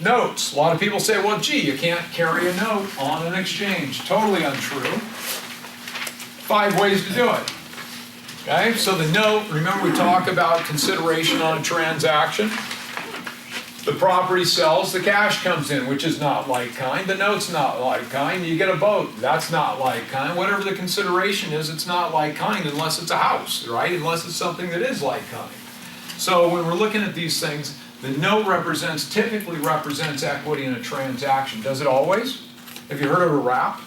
Notes. A lot of people say, well, gee, you can't carry a note on an exchange. Totally untrue. 5 ways to do it. Okay, so the note, remember we talk about consideration on a transaction. The property sells, the cash comes in, which is not like kind. The note's not like kind. You get a boat, that's not like kind. Whatever the consideration is, it's not like kind unless it's a house, right? Unless it's something that is like kind. So when we're looking at these things, the note typically represents equity in a transaction. Does it always? Have you heard of a wrap?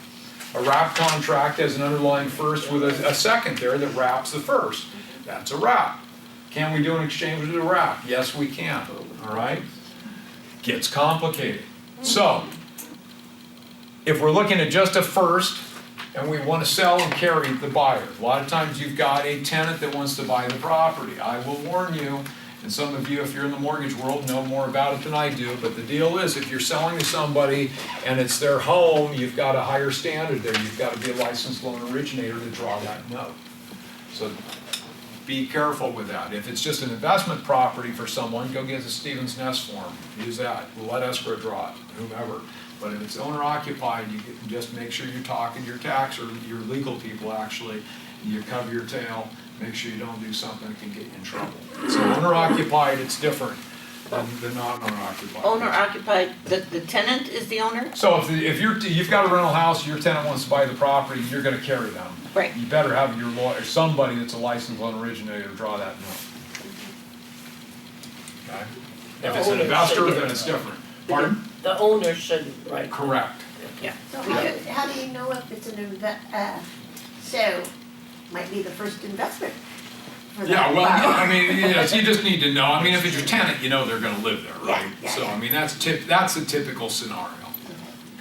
A wrap contract has an underlying first with a second there that wraps the first. That's a wrap. Can we do an exchange with a wrap? Yes, we can. All right? Gets complicated. So, if we're looking at just a first, and we want to sell and carry the buyer, a lot of times you've got a tenant that wants to buy the property. I will warn you, and some of you, if you're in the mortgage world, know more about it than I do, but the deal is, if you're selling to somebody and it's their home, you've got a higher standard there. You've got to be a licensed loan originator to draw that note. So be careful with that. If it's just an investment property for someone, go get the Stevens Nest form. Use that. We'll let escrow draw it, whomever. But if it's owner-occupied, you can just make sure you're talking to your tax or your legal people, actually. You cover your tail. Make sure you don't do something that can get you in trouble. So owner-occupied, it's different than non-owner-occupied. Owner-occupied, the tenant is the owner? So if you've got a rental house, your tenant wants to buy the property, you're going to carry them. Right. You better have your lawyer, somebody that's a licensed loan originator, draw that note. Okay? If it's an investor, then it's different. Pardon? The owner shouldn't, right? Correct. Yeah. So how do you know if it's an so might be the first investment for that? Yeah, well, I mean, yes, you just need to know. I mean, if it's your tenant, you know they're going to live there, right? Yeah, So, yeah. I mean, that's a typical scenario.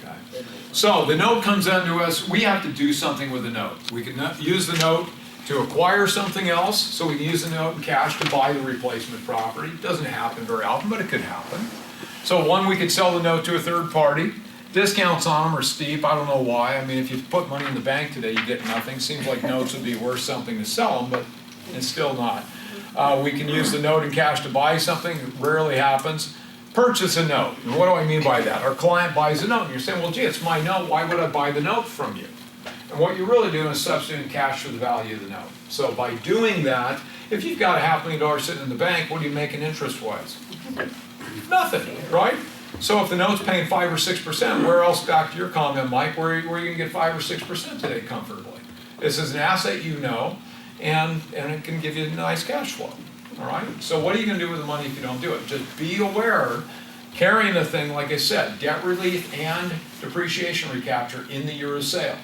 Okay. So the note comes into us. We have to do something with the note. We can use the note to acquire something else, so we can use the note in cash to buy the replacement property. It doesn't happen very often, but it could happen. So one, we could sell the note to a third party. Discounts on them are steep. I don't know why. I mean, if you put money in the bank today, you get nothing. Seems like notes would be worth something to sell them, but it's still not. We can use the note in cash to buy something. It rarely happens. Purchase a note. And what do I mean by that? Our client buys a note, and you're saying, well, gee, it's my note. Why would I buy the note from you? And what you're really doing is substituting cash for the value of the note. So by doing that, if you've got $500,000 sitting in the bank, what are you making interest-wise? Nothing, right? So if the note's paying 5 or 6%, where else, back to your comment, Mike, where are you going to get 5 or 6% today comfortably? This is an asset you know, and it can give you a nice cash flow, all right? So what are you going to do with the money if you don't do it? Just be aware, carrying the thing, like I said, debt relief and depreciation recapture in the year of sale.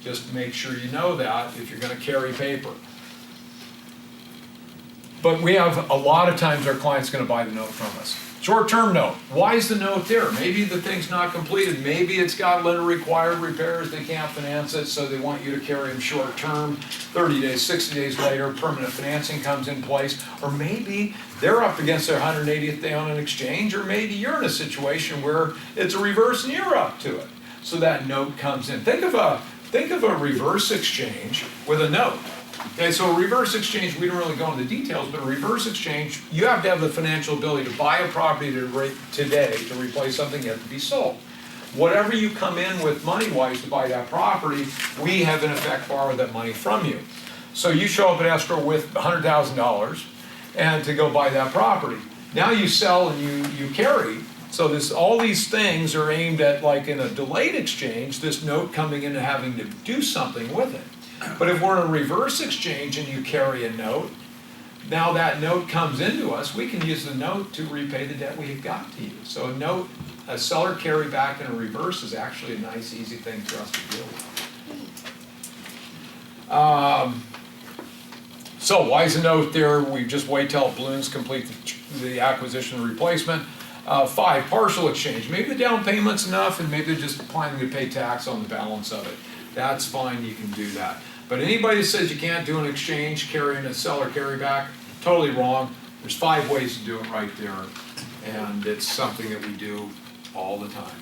Just make sure you know that if you're going to carry paper. But we have a lot of times our client's going to buy the note from us. Short-term note. Why is the note there? Maybe the thing's not completed. Maybe it's got lender-required repairs. They can't finance it, so they want you to carry them short-term. 30 days, 60 days later, permanent financing comes in place. Or maybe they're up against their 180th day on an exchange, or maybe you're in a situation where it's a reverse and you're up to it. So that note comes in. Think of a reverse exchange with a note. Okay, so a reverse exchange, we don't really go into the details, but a reverse exchange, you have to have the financial ability to buy a property today to replace something yet to be sold. Whatever you come in with money-wise to buy that property, we have in effect borrowed that money from you. So you show up at escrow with $100,000 and to go buy that property. Now you sell and you carry. So all these things are aimed at, like in a delayed exchange, this note coming in and having to do something with it. But if we're in a reverse exchange and you carry a note, now that note comes into us, we can use the note to repay the debt we've got to you. So a seller carry back in a reverse is actually a nice, easy thing for us to deal with. So why is the note there? We just wait till it balloons, complete the acquisition and replacement. 5, partial exchange. Maybe the down payment's enough and maybe they're just planning to pay tax on the balance of it. That's fine, you can do that. But anybody that says you can't do an exchange carrying a seller carryback, totally wrong. There's 5 ways to do it right there, and it's something that we do all the time.